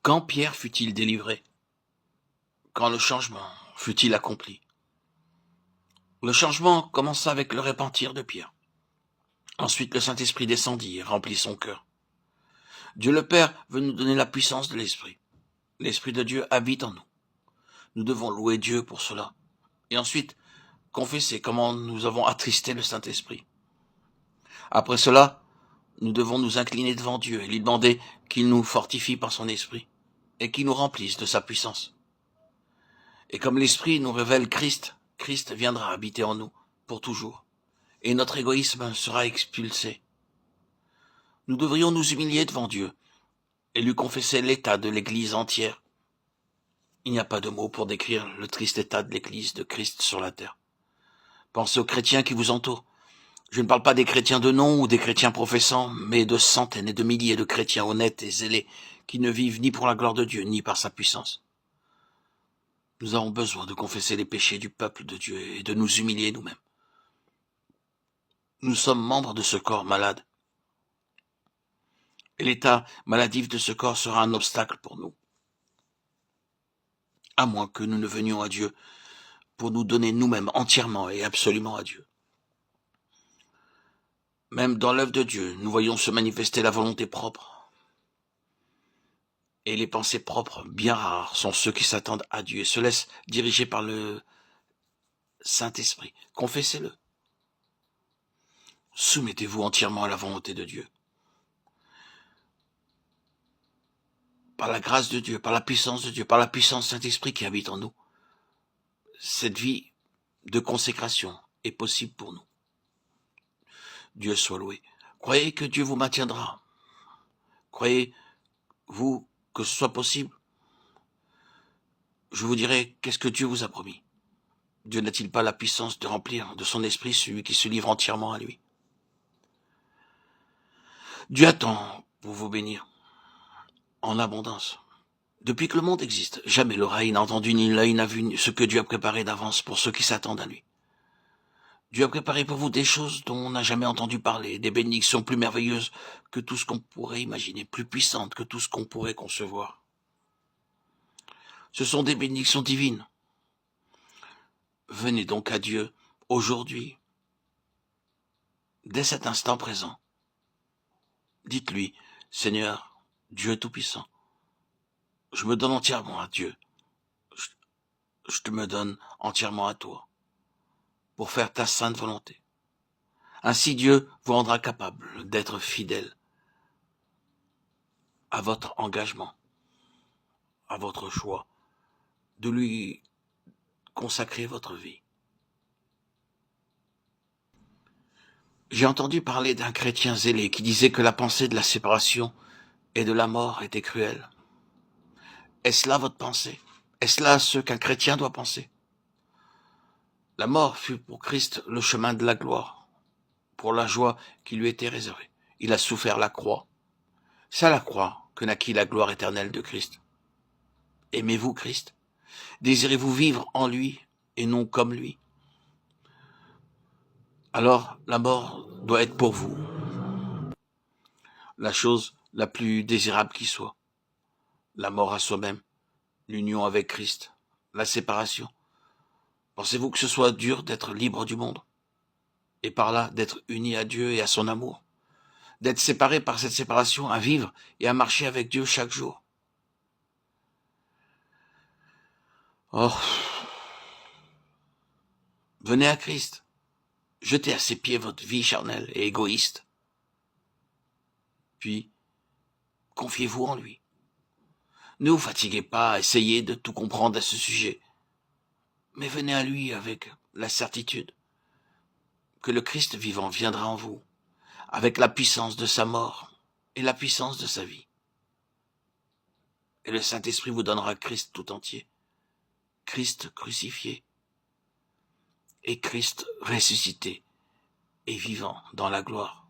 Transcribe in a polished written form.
Quand Pierre fut-il délivré? Quand le changement fut-il accompli? Le changement commença avec le repentir de Pierre. Ensuite, le Saint-Esprit descendit et remplit son cœur. Dieu le Père veut nous donner la puissance de l'Esprit. L'Esprit de Dieu habite en nous. Nous devons louer Dieu pour cela. Et ensuite, confesser comment nous avons attristé le Saint-Esprit. Après cela, nous devons nous incliner devant Dieu et lui demander qu'il nous fortifie par son Esprit et qu'il nous remplisse de sa puissance. Et comme l'Esprit nous révèle Christ, Christ viendra habiter en nous pour toujours. Et notre égoïsme sera expulsé. Nous devrions nous humilier devant Dieu et lui confesser l'état de l'Église entière. Il n'y a pas de mots pour décrire le triste état de l'Église de Christ sur la terre. Pensez aux chrétiens qui vous entourent. Je ne parle pas des chrétiens de nom ou des chrétiens professants, mais de centaines et de milliers de chrétiens honnêtes et zélés qui ne vivent ni pour la gloire de Dieu, ni par sa puissance. Nous avons besoin de confesser les péchés du peuple de Dieu et de nous humilier nous-mêmes. Nous sommes membres de ce corps malade. Et l'état maladif de ce corps sera un obstacle pour nous. À moins que nous ne venions à Dieu pour nous donner nous-mêmes entièrement et absolument à Dieu. Même dans l'œuvre de Dieu, nous voyons se manifester la volonté propre. Et les pensées propres, bien rares, sont ceux qui s'attendent à Dieu et se laissent diriger par le Saint-Esprit. Confessez-le. Soumettez-vous entièrement à la volonté de Dieu. Par la grâce de Dieu, par la puissance de Dieu, par la puissance du Saint-Esprit qui habite en nous, cette vie de consécration est possible pour nous. Dieu soit loué. Croyez que Dieu vous maintiendra. Croyez-vous que ce soit possible? Je vous dirai, qu'est-ce que Dieu vous a promis? Dieu n'a-t-il pas la puissance de remplir de son esprit celui qui se livre entièrement à lui? Dieu attend pour vous bénir en abondance. Depuis que le monde existe, jamais l'oreille n'a entendu ni l'œil n'a vu ce que Dieu a préparé d'avance pour ceux qui s'attendent à lui. Dieu a préparé pour vous des choses dont on n'a jamais entendu parler, des bénédictions plus merveilleuses que tout ce qu'on pourrait imaginer, plus puissantes que tout ce qu'on pourrait concevoir. Ce sont des bénédictions divines. Venez donc à Dieu aujourd'hui, dès cet instant présent. Dites-lui, Seigneur, Dieu Tout-Puissant, je me donne entièrement à Dieu. Je te me donne entièrement à toi pour faire ta sainte volonté. Ainsi Dieu vous rendra capable d'être fidèle à votre engagement, à votre choix, de lui consacrer votre vie. J'ai entendu parler d'un chrétien zélé qui disait que la pensée de la séparation et de la mort était cruelle. Est-ce là votre pensée? Est-ce là ce qu'un chrétien doit penser? La mort fut pour Christ le chemin de la gloire, pour la joie qui lui était réservée. Il a souffert la croix. C'est à la croix que naquit la gloire éternelle de Christ. Aimez-vous Christ? Désirez-vous vivre en lui et non comme lui? Alors la mort doit être pour vous la chose la plus désirable qui soit. La mort à soi-même, l'union avec Christ, la séparation. Pensez-vous que ce soit dur d'être libre du monde et par là d'être uni à Dieu et à son amour, d'être séparé par cette séparation, à vivre et à marcher avec Dieu chaque jour? Oh, venez à Christ, jetez à ses pieds votre vie charnelle et égoïste, puis confiez-vous en lui. Ne vous fatiguez pas à essayer de tout comprendre à ce sujet, mais venez à lui avec la certitude que le Christ vivant viendra en vous, avec la puissance de sa mort et la puissance de sa vie. Et le Saint-Esprit vous donnera Christ tout entier, Christ crucifié et Christ ressuscité et vivant dans la gloire.